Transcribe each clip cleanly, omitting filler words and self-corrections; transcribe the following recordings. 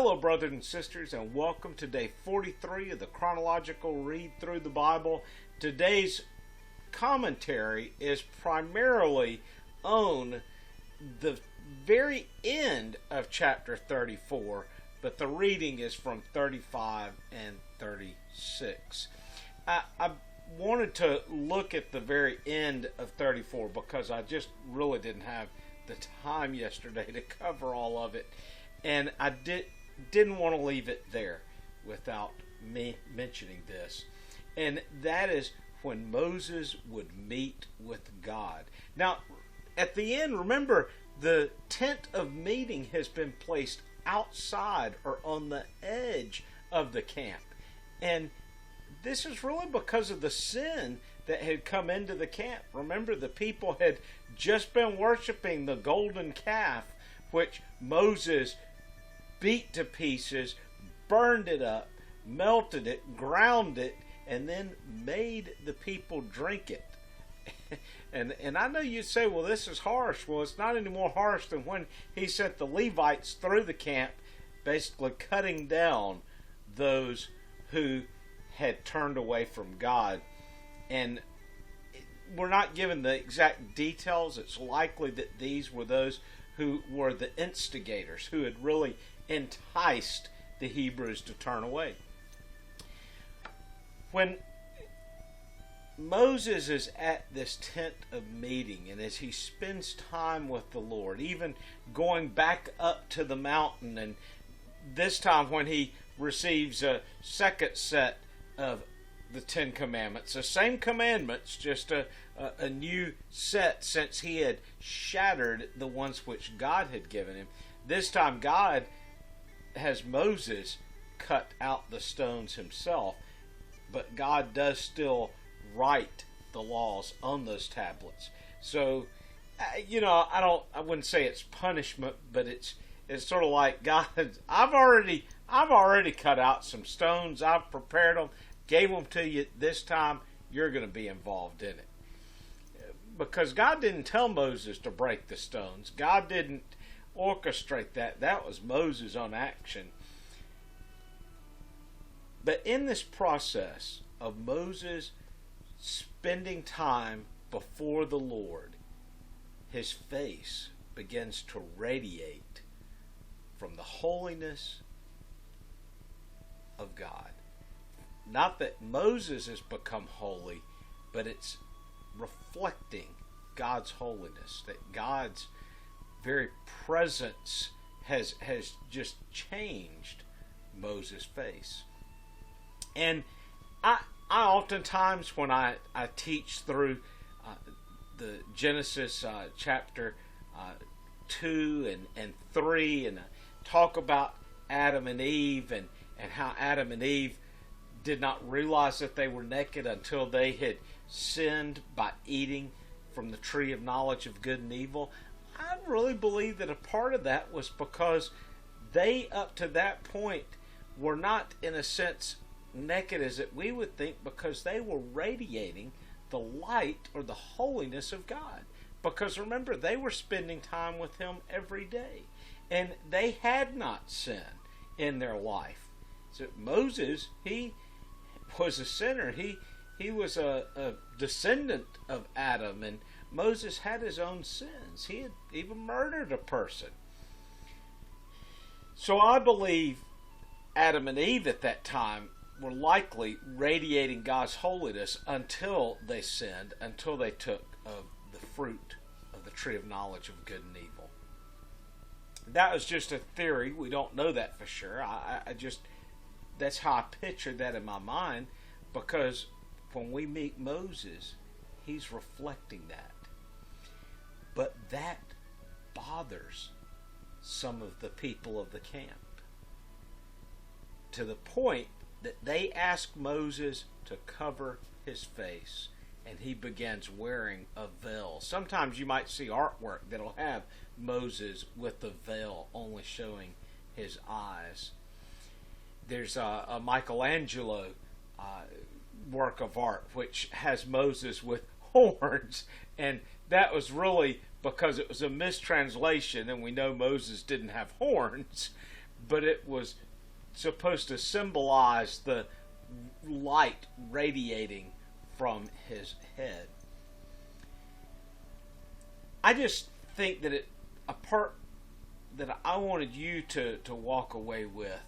Hello, brothers and sisters, and welcome to day 43 of the Chronological Read Through the Bible. Today's commentary is primarily on the very end of chapter 34, but the reading is from 35 and 36. I wanted to look at the very end of 34 because I just really didn't have the time yesterday to cover all of it. And I didn't want to leave it there without me mentioning this. And that is when Moses would meet with God. Now, at the end, remember, the tent of meeting has been placed outside or on the edge of the camp. And this is really because of the sin that had come into the camp. Remember, the people had just been worshiping the golden calf, which Moses beat to pieces, burned it up, melted it, ground it, and then made the people drink it. and I know you'd say, well, this is harsh. Well, it's not any more harsh than when he sent the Levites through the camp, basically cutting down those who had turned away from God. And we're not given the exact details. It's likely that these were those who were the instigators, who had really enticed the Hebrews to turn away. When Moses is at this tent of meeting, and as he spends time with the Lord, even going back up to the mountain, and this time when he receives a second set of the Ten Commandments, the same commandments, just a new set, since he had shattered the ones which God had given him. This time God has Moses cut out the stones himself, but God does still write the laws on those tablets. So, I wouldn't say it's punishment, but it's sort of like, God, I've already cut out some stones. I've prepared them, gave them to you. This time you're going to be involved in it. Because God didn't tell Moses to break the stones. God didn't orchestrate that. That was Moses' own action. But in this process of Moses spending time before the Lord, his face begins to radiate from the holiness of God. Not that Moses has become holy, but it's reflecting God's holiness, that God's very presence has just changed Moses' face. And I oftentimes, when I teach through the Genesis chapter 2 and 3, and talk about Adam and Eve, and how Adam and Eve did not realize that they were naked until they had sinned by eating from the tree of knowledge of good and evil, I really believe that a part of that was because they, up to that point, were not, in a sense, naked as it we would think, because they were radiating the light or the holiness of God. Because remember, they were spending time with Him every day, and they had not sinned in their life. So Moses, he was a sinner. He was a descendant of Adam, and Moses had his own sins. He had even murdered a person. So I believe Adam and Eve at that time were likely radiating God's holiness until they sinned, until they took of the fruit of the tree of knowledge of good and evil. That was just a theory. We don't know that for sure. That's how I pictured that in my mind, because when we meet Moses, he's reflecting that. But that bothers some of the people of the camp, to the point that they ask Moses to cover his face, and he begins wearing a veil. Sometimes you might see artwork that'll have Moses with the veil only showing his eyes. There's a Michelangelo work of art which has Moses with horns, and that was really because it was a mistranslation, and we know Moses didn't have horns. but it was supposed to symbolize the light radiating from his head. I just think that a part that I wanted you to walk away with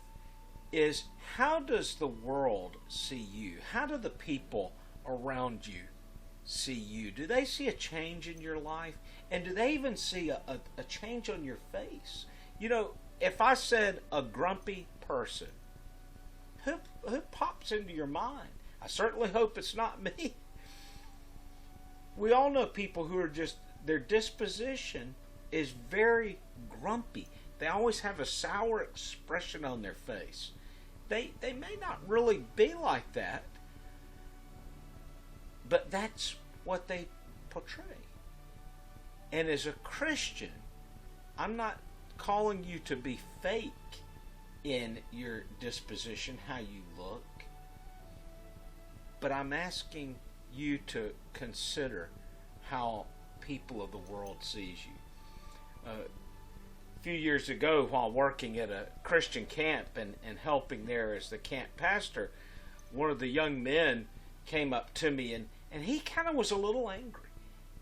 is, how does the world see you? How do the people around you see you? Do they see a change in your life? And do they even see a change on your face? You know, if I said a grumpy person, who pops into your mind? I certainly hope it's not me. We all know people who are just, their disposition is very grumpy. They always have a sour expression on their face. They may not really be like that, but that's what they portray. And as a Christian, I'm not calling you to be fake in your disposition, how you look, but I'm asking you to consider how people of the world sees you. A few years ago, while working at a Christian camp and helping there as the camp pastor, one of the young men came up to me and he kind of was a little angry.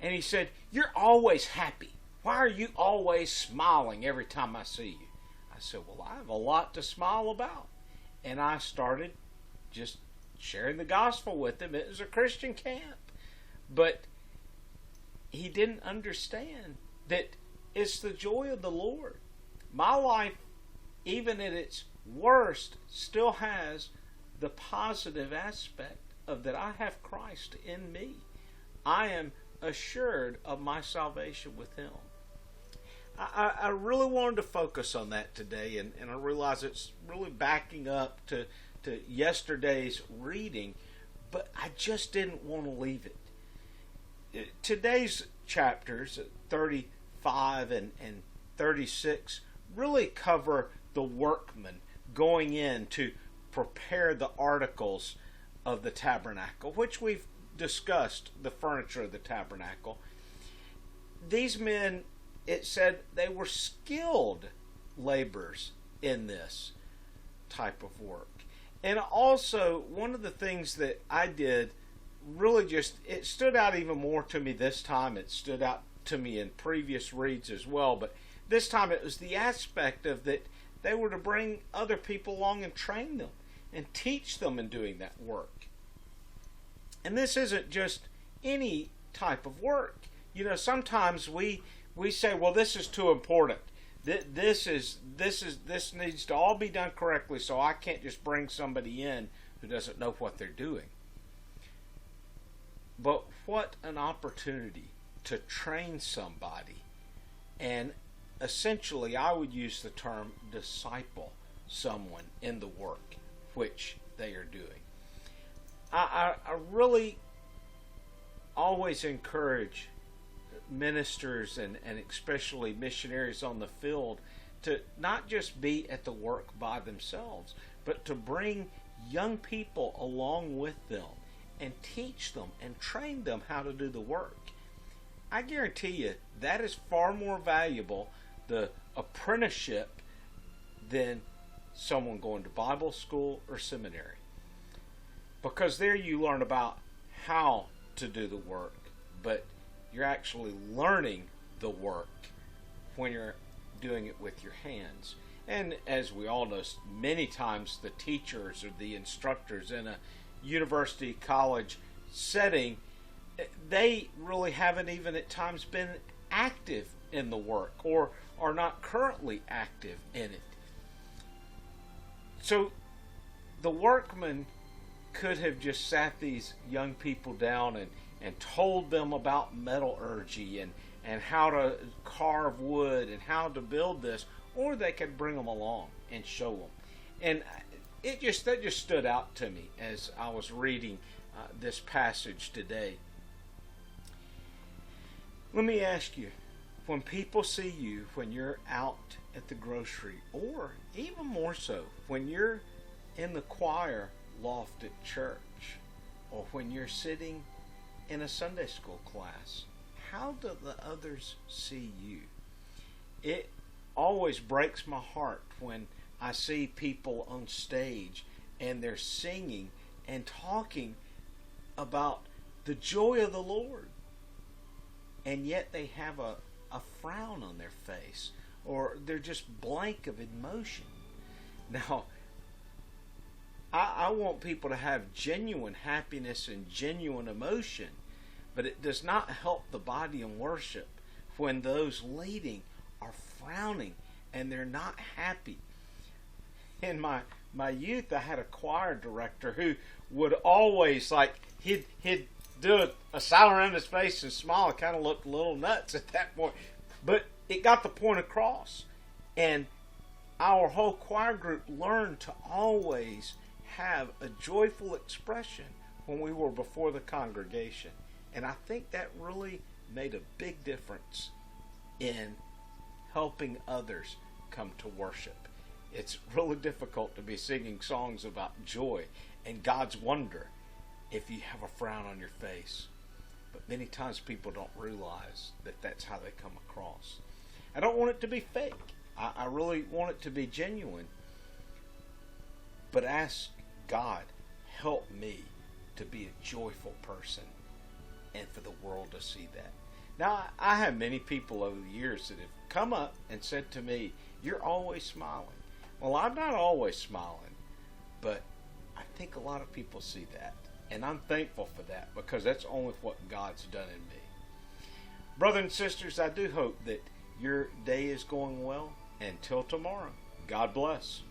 And he said, "You're always happy. Why are you always smiling every time I see you?" I said, "Well, I have a lot to smile about." And I started just sharing the gospel with him. It was a Christian camp. But he didn't understand that it's the joy of the Lord. My life, even at its worst, still has the positive aspect of that I have Christ in me. I am assured of my salvation with Him. I really wanted to focus on that today, and I realize it's really backing up to yesterday's reading, but I just didn't want to leave it. Today's chapters, 35 and 36, really cover the workmen going in to prepare the articles of the tabernacle, which we've discussed, the furniture of the tabernacle. These men, it said, they were skilled laborers in this type of work. And also, one of the things that I did really just, it stood out even more to me this time. It stood out to me in previous reads as well, but this time it was the aspect of that they were to bring other people along and train them and teach them in doing that work. And this isn't just any type of work. You know, sometimes we say, well, this is too important. This needs to all be done correctly, so I can't just bring somebody in who doesn't know what they're doing. But what an opportunity to train somebody, and essentially I would use the term disciple someone in the work which they are doing. I really always encourage ministers and especially missionaries on the field to not just be at the work by themselves, but to bring young people along with them and teach them and train them how to do the work. I guarantee you that is far more valuable, the apprenticeship, than someone going to Bible school or seminary. Because there you learn about how to do the work, but you're actually learning the work when you're doing it with your hands. And as we all know, many times the teachers or the instructors in a university, college setting, they really haven't even at times been active in the work or are not currently active in it. So the workmen could have just sat these young people down and told them about metallurgy and how to carve wood and how to build this, or they could bring them along and show them. And that just stood out to me as I was reading this passage today. Let me ask you, when people see you when you're out at the grocery, or even more so, when you're in the choir loft at church, or when you're sitting in a Sunday school class, how do the others see you? It always breaks my heart when I see people on stage and they're singing and talking about the joy of the Lord, and yet they have a frown on their face, or they're just blank of emotion. Now, I want people to have genuine happiness and genuine emotion, but it does not help the body in worship when those leading are frowning and they're not happy. In my youth, I had a choir director who would always, he'd do a smile around his face and smile. It kind of looked a little nuts at that point, but it got the point across. And our whole choir group learned to always have a joyful expression when we were before the congregation. And I think that really made a big difference in helping others come to worship. It's really difficult to be singing songs about joy and God's wonder if you have a frown on your face. But many times people don't realize that that's how they come across. I don't want it to be fake. I really want it to be genuine. But ask God, help me to be a joyful person and for the world to see that. Now, I have many people over the years that have come up and said to me, "You're always smiling." Well, I'm not always smiling, but I think a lot of people see that. And I'm thankful for that, because that's only what God's done in me. Brothers and sisters, I do hope that your day is going well. Until tomorrow, God bless.